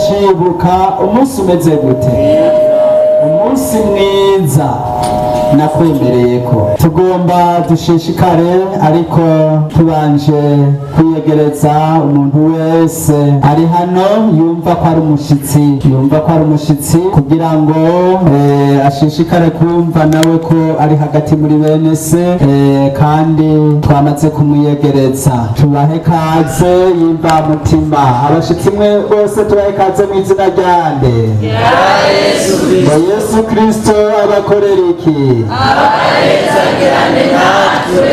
turacibuka umunsi umeze gute? Umunsi mwiza nakwemereye ko tugomba dushishikare, ariko tubanje kwiyegereza umuntu wese ari hano yumva ko ari umushitsi, kugira ngo ashishikare kumva nawe ko ari hagati muri bene se, kandi twamaze kumwiyegereza. Tubahe kaze yimba mutima, abashitsi mwe bose tubahe kaze mu izina ryande Yesu Kristo abakorera iki? Abahezagerane natwe.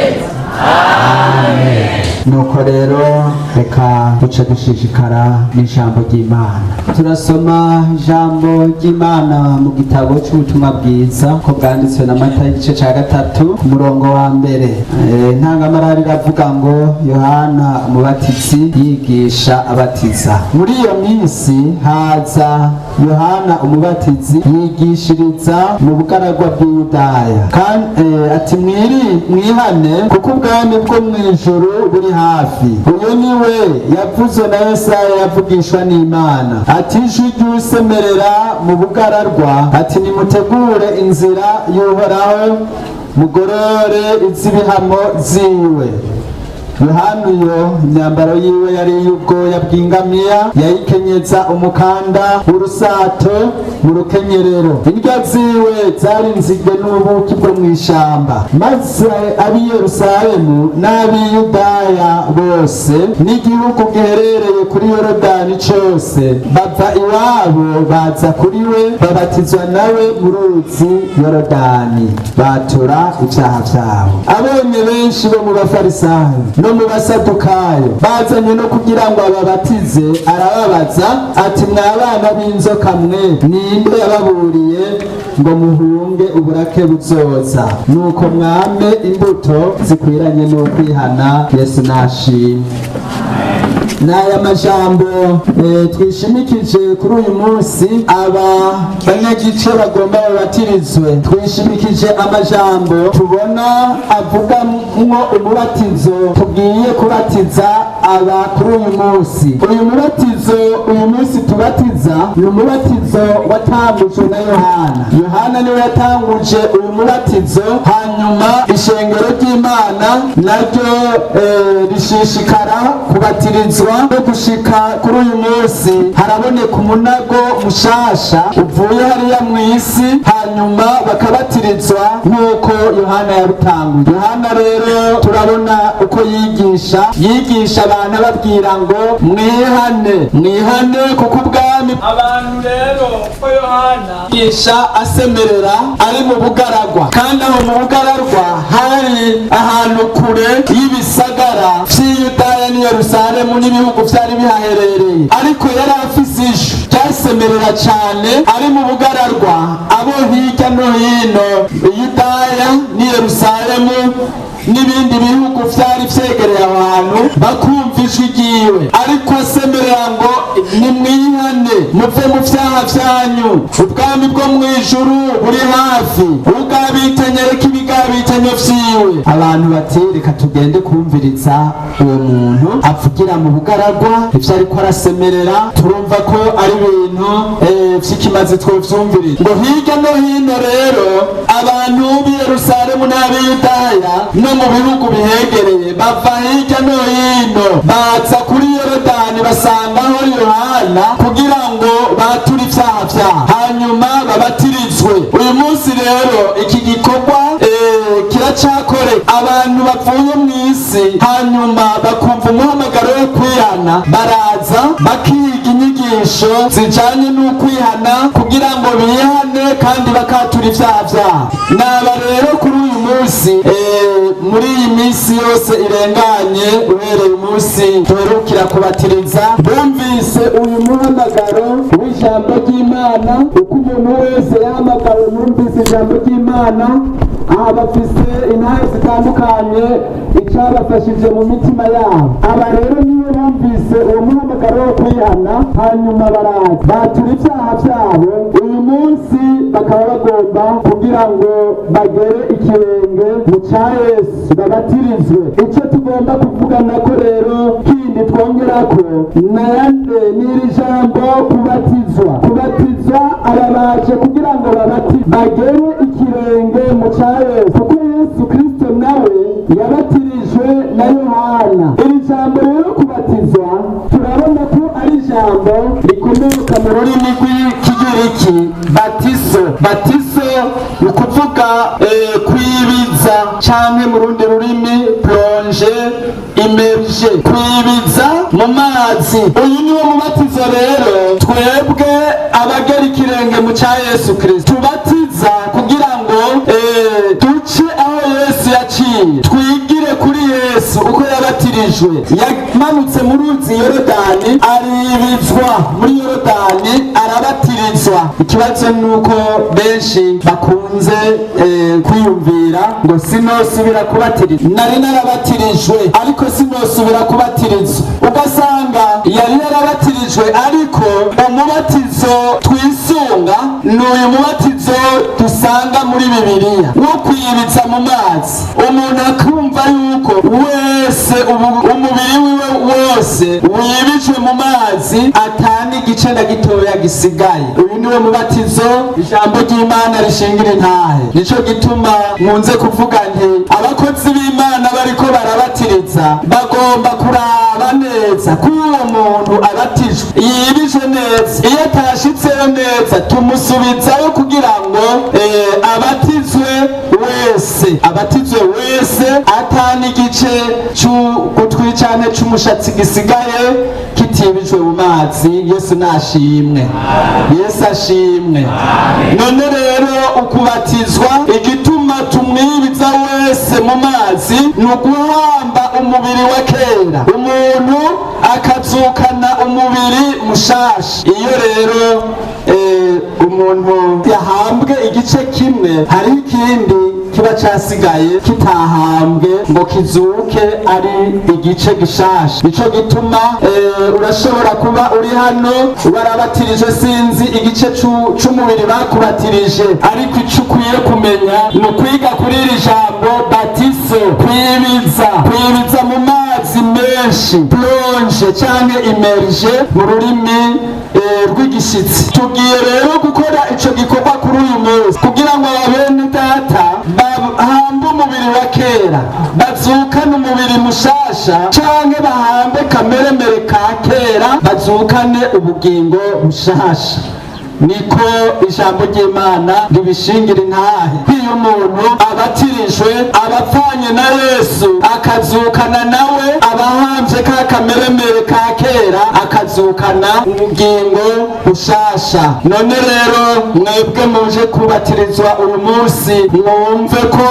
Amen. Nuko rero reka duce dushishikara n'ijambo ry'Imana. Turasoma ijambo ry'Imana mu gitabo cy'ubutumwa bwiza ko bwanditswe na Matayo igice cya 3 ku murongo wa mbere. Intangamarara iravuga ngo Yohana umubatizi yigisha abatiza. Muri iyo minsi haza Yohana umubatizi yigishiriza mu bugaragwa bw'Yudaya, kandi ati mwihane kuko ubwami bwo mu ijuru buri hafi. Uyu niwe yavuze na Yesaya yavugishwa n'Imana ati ijwi ry'usemerera mu bugararwa ati nimutegure inzira y'Uhoraho, mugorore iz'ibihamo ziwe. Yohana uyo imyambaro yiwe yari y'ubwoya bw'ingamiya, yayikenyeza umukanda w'urusato mu rukenyerero. Indya ziwe zari nzige n'ubuki bwo mw'ishamba. Maze ab'i Yerusalemu n'ab'i Yudaya bose n'igihugu giherereye kuri Yorodani cose bava iwabo baza kuri we, babatizwa nawe mu ruzi Yorodani, batura ivyaha vyabo. Abonye benshi bo mu bafarisayo no mu basadukayo bazanye no kugira ngo ababatize, arababaza ati mwabana b'inzoka mwe, ninde yababuriye ngo muhunge uburake buzoza? Nuko mwame imbuto zikwiranye n'ukwihana. Yesu nashimwe. N'aya majambo twishimikije kuri uyu munsi, aba banyagice bagomba babatirizwe. Twishimikije amajambo tubona avuga mwo umubatizo tugiye kubatiza aba kuri uyu munsi. Uyu mubatizo uyu munsi tubatiza ni umubatizo watangujwe na Yohana. Yohana niwe yatanguje uyu mubatizo, hanyuma ishengero ry'Imana naryo rishishikara kubatirizwa no gushika kuri uyu munsi. Haraboneka umunago mushasha uvuye hariya mw'isi, hanyuma bakabatirizwa nk'uko Yohana yabitanguye. Yohana rero turabona uko yigisha abantu ababwira ngo mwihane kuko ubwami. Abantu rero ko Yohana yigisha asemerera ari mu bugaragwa, kandi aho mu bugaragwa hari ahantu kure y'ibisagara vy'i Yudaya n'i Yerusalemu n'ibihugu vyari bihaherereye, ariko yari afise ijwi ryasemerera cane ari mu bugararwa. Abo hirya no hino Yudaya n'i Yerusalemu n'ibindi bihugu vyari vyegereye abantu bakumva ijwi ryiwe, ariko asemerera ngo nimwihane muve mu vyaha vyanyu, ubwami bwo mw'ijuru buri hafi, ugabitanye reka ibigabitanyo vyiwe. Abantu bati reka tugende kumviriza uwo muntu avugira mu bugaragwa ivyo ariko arasemerera, turumva ko ari ibintu vy'ikimazi twovyumviriza. Ngo hirya no hino rero abantu b'i Yerusalemu n'ab'i Yudaya no mu bihugu bihegereye bava hirya no hino baza kuri Yorodani basangaho Yohana kugira ngo bature ivyaha vyabo, hanyuma babatirizwe. Uyu munsi rero iki gikorwa kiracakore. Abantu bavuye mw'isi hanyuma bakumva umuhamagaro wo kwihana, baraza bakiga inyigisho zijanye n'ukwihana kugira ngo bihane kandi bakatura ivyaha vyabo. Naba rero kuri uyu munsi muri iyi minsi yose irenganye uhereye umunsi duherukira kubatiriza, bumvise uyu muhamagaro w'ijambo ry'Imana. Uko umuntu wese yahamagawe yumvise ijambo ry'Imana, aha bafise intare zitandukanye icabafashije mu mitima yabo. Aba rero niyo bumvise uwo muhamagaro wo kwihana, hanyuma baraza batura ivyaha vyabo. Uyu munsi bakaba bagomba kugira ngo bagere ikirenge mu ca Yesu babatirizwe. Ico tugomba kuvugana ko rero kindi twongerako n'iri jambo kubatizwa arabaje kugira ngo bagere ikirenge mu cya Yesu, kuko Yesu Kristo nawe yabatirijwe na Yohana. Iri jambo rero kubatizwa turabona ko ari ijambo rikomoka mu rurimi rw'Ikigiriki batizo ni ukuvuga kwibiza, canke mu rundi rurimi plonge, immerge, kwibiza mu mazi. Uyu niwo mubatizo rero twebwe abagera ikirenge mu cya Yesu Kristo tubatiza kugira ngo duce aho Yesu yaciye, twigire kuri Yesu uko yabatirijwe. Yamanutse mu ruzi Yorodani, aribizwa muri Yorodani, arabatirizwa. Ikibazo nuko benshi bakunze kwiyumvira ngo sinosubira kubatirizwa, nari narabatirijwe ariko sinosubira kubatirizwa. Ugasanga yari yarabatirijwe ariko umubatizo twisunga n'uyu mubatizo dusanga muri Bibiliya wo kwibiza mu mazi. Umuntu akumva yuko wese umubiri wiwe wose wibijwe mu mazi, atani igice na gitoya gisigaye. Uyu niwe mubatizo ijambo ry'Imana rishingira intahe. Nico gituma nkunze kuvuga nti abakozi b'Imana bariko barabatiriza bagomba kuraba neza ko uwo muntu abatijwe yibije neza. Iyo atashitseyo neza tumusubizayo kugira ngo abatizwe wese atani igice c'ugutwi canke c'umushatsi gisigaye kitibijwe mu mazi. Yesu nashimwe, Yesu ashimwe. None rero ukubatizwa, igituma tumwibiza wese mu mazi ni uguhamba umubiri wa kera, umuntu akazukana umubiri mushasha. Iyo rero umuntu yahambwe igice kimwe, hari ikindi kiba casigaye kitahambwe ngo kizuke ari igice gishasha. Nico gituma urashobora kuba uri hano barabatirije, sinzi igice c'umubiri bakubatirije, ariko ico ukwiye kumenya ni ukwiga kuri iri jambo batizo, kwibiza mu mazi menshi, plonge canke immerge mu rurimi rw'igishitsi. Tugiye rero gukora ico gikorwa kuri uyu munsi kugira ngo abene data bahambe umubiri wa kera, bazukane umubiri mushasha, canke bahambe kameremere ka kera, bazukane ubugingo bushasha. Niko ijambo ry'Imana ribishingira intahe. Iyo umuntu abatirijwe, abapfanye na Yesu, akazukana nawe, abahamvye ka kameremere ka kera, akazukana ubugingo bushasha. None rero mwebwe muje kubatirizwa uyu munsi, mwumve ko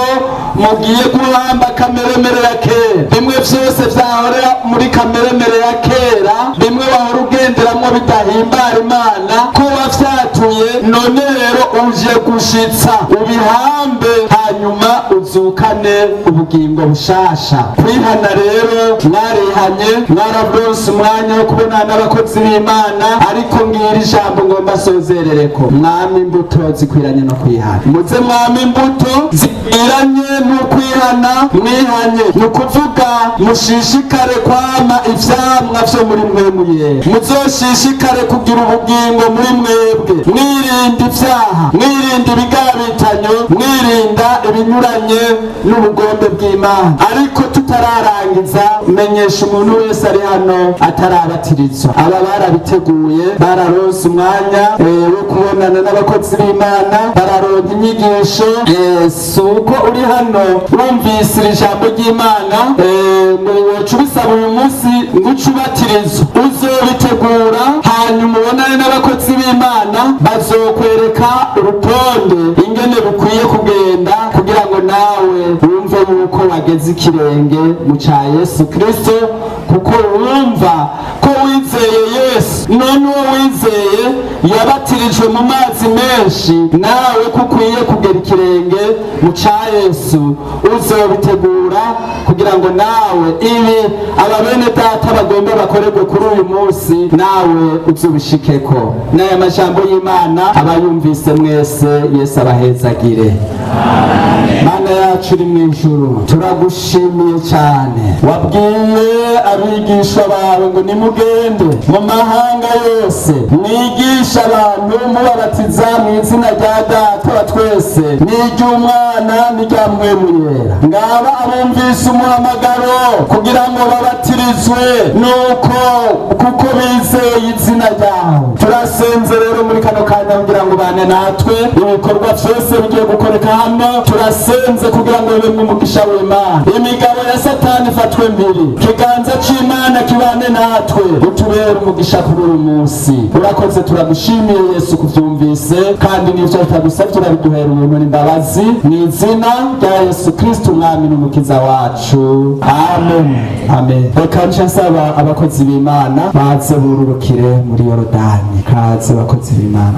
mugiye guhamba kameremere ya kera. Bimwe vyose vyahora muri kameremere ya kera, bimwe wahora ugenderamwo bidahimbara Imana, ko wavyatuye, none rero uje gushitsa ubihambe, hanyuma uzukane ubugingo bushasha. Kwihana rero, mwarihanye, mwararonse umwanya wo kubonana n'abakozi b'Imana, ariko ngira ijambo ngomba sozerereko: mwami imbuto zikwiranye no kwihana. Muze mwami imbuto zikwiranye no kwihana, mwihanye. Ni ukuvuga mushishikare kwama ivyamwa vyo muri mwemu yera, muzoshishikare kugira ubugingo muri mwebwe, mwirinda ivyaha, mwirinda ibigabitanyo, mwirinda ibinyuranye n'ubugombe bw'Imana. Ariko tutararangiza, menyesha umuntu wese ari hano atarabatirizwa. Aba barabiteguye, bararonse umwanya wo kubonana n'abakozi b'Imana, bararonka inyigisho. Suko uri hano wumvise iri jambo ry'Imana woca ubisaba uyu munsi ngo uce ubatirizwa, uzobitegura, hanyuma ubonane n'abakozi b'Imana, bazokwereka urutonde ingene bukwiye kugenda kugira ngo nawe wumve yuko wageze ikirenge mu ca Yesu Kristo, kuko wumva ko wizeye Yesu. None uwo wizeye yabatirijwe mu mazi menshi, nawe ko ukwiye kugera ikirenge mu ca Yesu, uzobitegura kugira ngo nawe ibi ababene data bagomba bakorerwe kuri uyu munsi, nawe uzubishikeko. N'aya majambo y'Imana abayumvise mwese, Yesu abahezagire. Mana yacu uri mw'ijuru. ijuru turagushimiye cyane. Wabwiye abigisha bawe ngo nimugende mu mahanga yose mwigisha abantu mubabatiza mu izina rya Data wa twese n'iry'Umwana n'irya Mpwemu Yera. Ngaba abumvise umuhamagaro kugira ngo babatirizwe nuko kuko bizeye izina ryawe. Turasenze rero muri kano kanya kugira ngo bane natwe ibikorwa byose bigiye gukoreka hano. Turasenze kugira ngo bibe mu mugisha w'Imana. Imigabo ya Satani ifatwe mbiri, ikiganza c'Imana kibane natwe, utubere umugisha kuri uyu munsi. Urakoze, turagushimiye Yesu kuvyumvise, kandi n'ivyo tutagusavye urabiduhera ubuntu n'imbabazi, mu izina rya Yesu Kristo umwami n'umukiza wacu, amen. Amen. Reka nca nsaba abakozi b'Imana baze bururukire muri Yorodani. Kaze abakozi b'Imana.